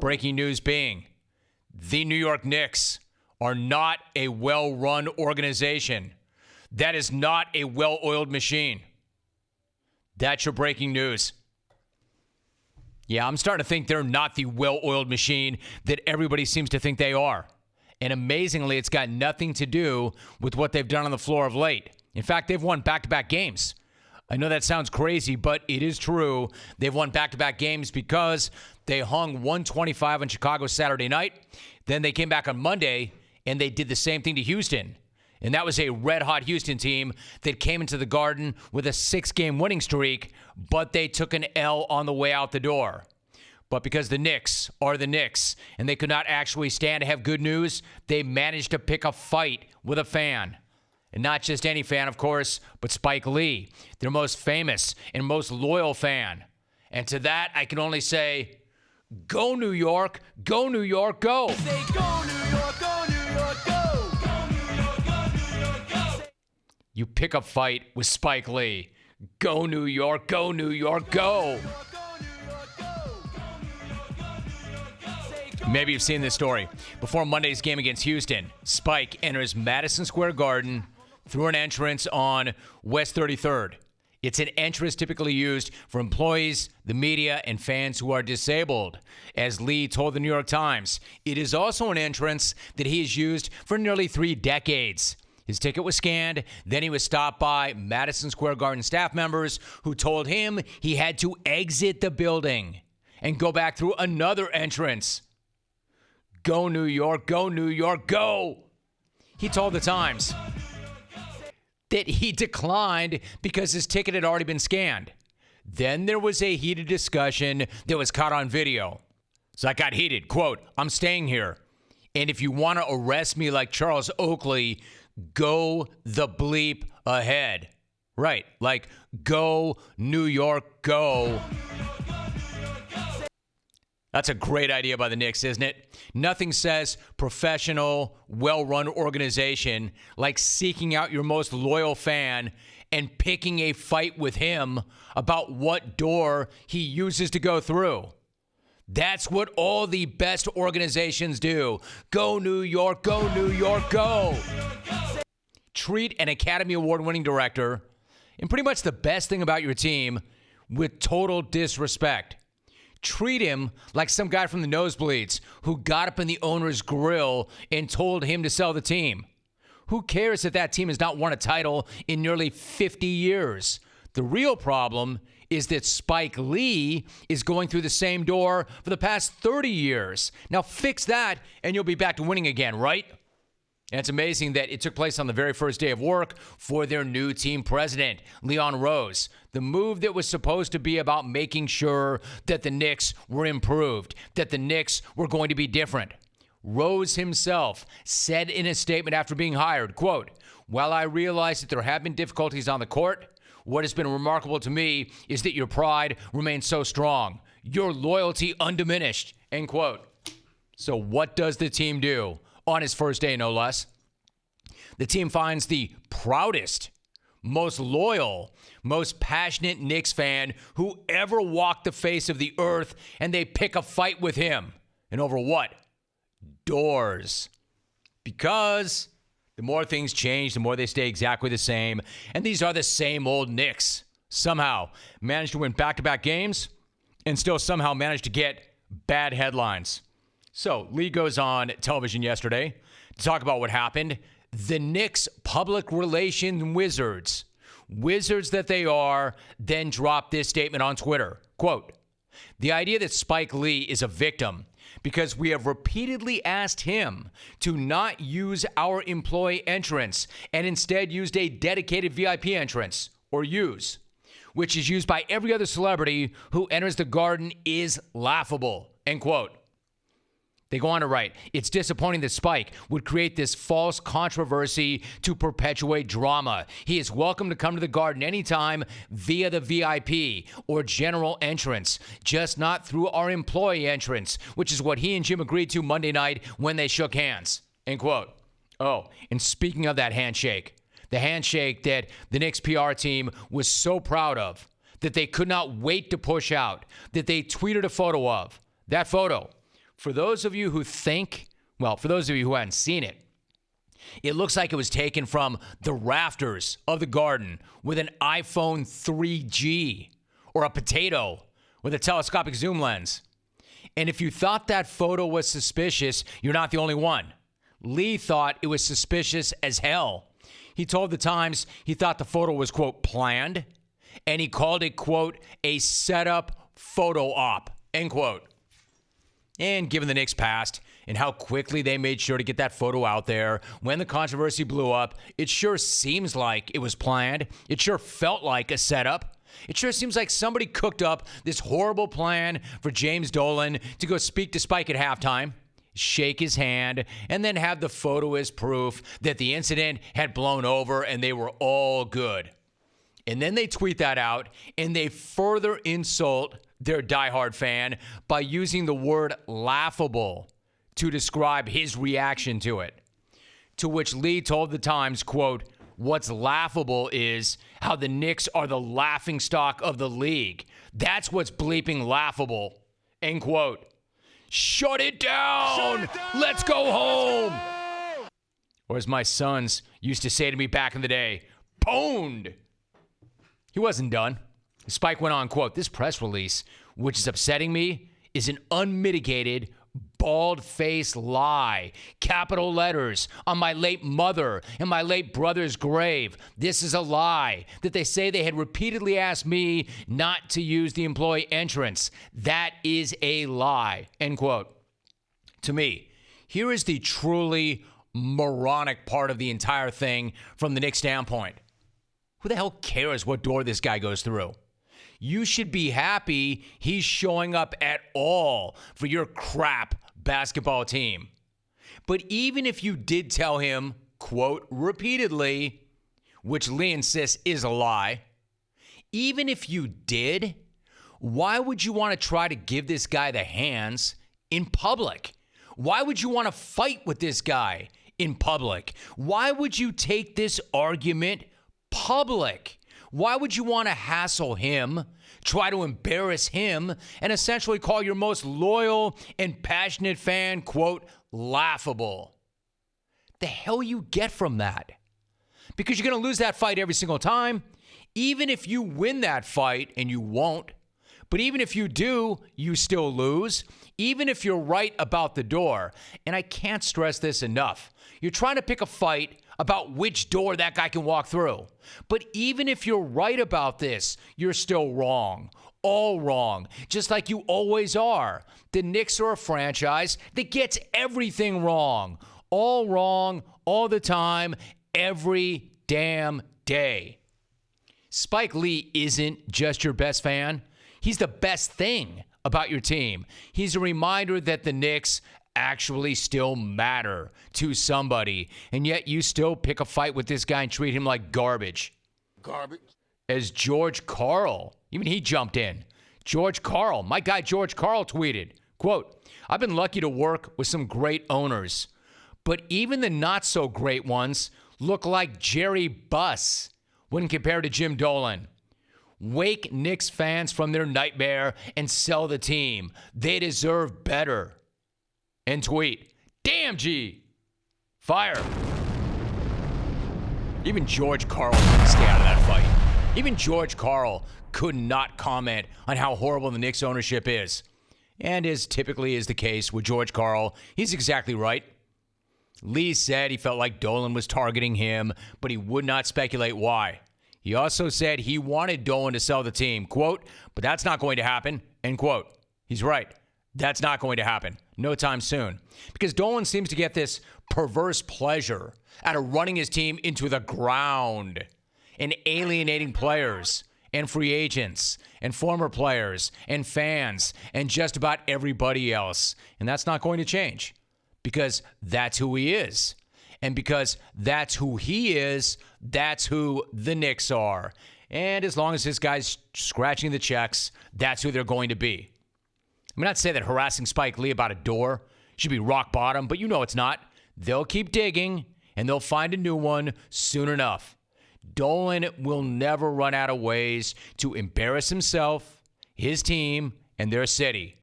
Breaking news being, the New York Knicks are not a well-run organization. That is not a well-oiled machine. That's your breaking news. Yeah, I'm starting to think they're not the well-oiled machine that everybody seems to think they are. And amazingly, it's got nothing to do with what they've done on the floor of late. In fact, they've won back-to-back games. I know that sounds crazy, but it is true. They've won back-to-back games because they hung 125 on Chicago Saturday night. Then they came back on Monday, and they did the same thing to Houston. And that was a red-hot Houston team that came into the Garden with a 6-game winning streak, but they took an L on the way out the door. But because the Knicks are the Knicks, and they could not actually stand to have good news, they managed to pick a fight with a fan. And not just any fan, of course, but Spike Lee, their most famous and most loyal fan. And to that, I can only say, go New York, go New York, go. Say go New York, go New York, go. Go New York, go New York, go. You pick a fight with Spike Lee. Go New York, go New York, go. Maybe you've seen this story. Before Monday's game against Houston, Spike enters Madison Square Garden through an entrance on West 33rd. It's an entrance typically used for employees, the media, and fans who are disabled. As Lee told the New York Times, it is also an entrance that he has used for nearly 3 decades. His ticket was scanned, then he was stopped by Madison Square Garden staff members who told him he had to exit the building and go back through another entrance. Go New York, go New York, go! He told the Times that he declined because his ticket had already been scanned. Then there was a heated discussion that was caught on video. So I got heated. Quote, I'm staying here. And if you want to arrest me like Charles Oakley, go the bleep ahead. Right, like go New York, go. That's a great idea by the Knicks, isn't it? Nothing says professional, well-run organization like seeking out your most loyal fan and picking a fight with him about what door he uses to go through. That's what all the best organizations do. Go New York, go New York, go. Treat an Academy Award-winning director and pretty much the best thing about your team with total disrespect. Treat him like some guy from the nosebleeds who got up in the owner's grill and told him to sell the team. Who cares if that team has not won a title in nearly 50 years? The real problem is that Spike Lee is going through the same door for the past 30 years. Now fix that and you'll be back to winning again, right? And it's amazing that it took place on the very first day of work for their new team president, Leon Rose. The move that was supposed to be about making sure that the Knicks were improved, that the Knicks were going to be different. Rose himself said in a statement after being hired, quote, while I realize that there have been difficulties on the court, what has been remarkable to me is that your pride remains so strong, your loyalty undiminished, end quote. So what does the team do? On his first day, no less. The team finds the proudest, most loyal, most passionate Knicks fan who ever walked the face of the earth, and they pick a fight with him. And over what? Doors. Because the more things change, the more they stay exactly the same. And these are the same old Knicks. Somehow managed to win back-to-back games and still somehow managed to get bad headlines. So, Lee goes on television yesterday to talk about what happened. The Knicks public relations wizards that they are, then dropped this statement on Twitter. Quote, the idea that Spike Lee is a victim because we have repeatedly asked him to not use our employee entrance and instead used a dedicated VIP entrance, or use, which is used by every other celebrity who enters the Garden is laughable, end quote. They go on to write, it's disappointing that Spike would create this false controversy to perpetuate drama. He is welcome to come to the Garden anytime via the VIP or general entrance, just not through our employee entrance, which is what he and Jim agreed to Monday night when they shook hands, end quote. Oh, and speaking of that handshake, the handshake that the Knicks PR team was so proud of, that they could not wait to push out, that they tweeted a photo of, that photo For those of you who think, well, for those of you who hadn't seen it, it looks like it was taken from the rafters of the Garden with an iPhone 3G or a potato with a telescopic zoom lens. And if you thought that photo was suspicious, you're not the only one. Lee thought it was suspicious as hell. He told the Times he thought the photo was, quote, planned, and he called it, quote, a setup photo op, end quote. And given the Knicks' past and how quickly they made sure to get that photo out there when the controversy blew up, it sure seems like it was planned. It sure felt like a setup. It sure seems like somebody cooked up this horrible plan for James Dolan to go speak to Spike at halftime, shake his hand, and then have the photo as proof that the incident had blown over and they were all good. And then they tweet that out, and they further insult their diehard fan by using the word laughable to describe his reaction to it. To which Lee told the Times, quote, what's laughable is how the Knicks are the laughingstock of the league. That's what's bleeping laughable, end quote. Shut it down! Shut it down! Let's go home! Or as my sons used to say to me back in the day, pwned! He wasn't done. Spike went on, quote, this press release, which is upsetting me, is an unmitigated, bald-faced lie. Capital letters on my late mother and my late brother's grave. This is a lie that they say they had repeatedly asked me not to use the employee entrance. That is a lie, end quote. To me, here is the truly moronic part of the entire thing from the Knicks' standpoint. Who the hell cares what door this guy goes through? You should be happy he's showing up at all for your crap basketball team. But even if you did tell him, quote, repeatedly, which Lee insists is a lie, even if you did, why would you want to try to give this guy the hands in public? Why would you want to fight with this guy in public? Why would you take this argument public? Why would you want to hassle him, try to embarrass him, and essentially call your most loyal and passionate fan, quote, laughable? The hell you get from that? Because you're going to lose that fight every single time. Even if you win that fight, and you won't, but even if you do, you still lose. Even if you're right about the door, and I can't stress this enough, you're trying to pick a fight about which door that guy can walk through. But even if you're right about this, you're still wrong. All wrong. Just like you always are. The Knicks are a franchise that gets everything wrong. All wrong, all the time, every damn day. Spike Lee isn't just your best fan. He's the best thing about your team. He's a reminder that the Knicks actually still matter to somebody, and yet you still pick a fight with this guy and treat him like garbage. Garbage. As George Karl, even he jumped in. George Karl, my guy George Karl tweeted, quote, I've been lucky to work with some great owners, but even the not so great ones look like Jerry Buss when compared to Jim Dolan. Wake Knicks fans from their nightmare and sell the team. They deserve better. And tweet, damn G, fire. Even George Karl couldn't stay out of that fight. Even George Karl could not comment on how horrible the Knicks ownership is. And as typically is the case with George Karl, he's exactly right. Lee said he felt like Dolan was targeting him, but he would not speculate why. He also said he wanted Dolan to sell the team, quote, but that's not going to happen, end quote. He's right. That's not going to happen. No time soon. Because Dolan seems to get this perverse pleasure out of running his team into the ground and alienating players and free agents and former players and fans and just about everybody else. And that's not going to change because that's who he is. And because that's who he is, that's who the Knicks are. And as long as this guy's scratching the checks, that's who they're going to be. I'm not saying that harassing Spike Lee about a door should be rock bottom, but you know it's not. They'll keep digging, and they'll find a new one soon enough. Dolan will never run out of ways to embarrass himself, his team, and their city.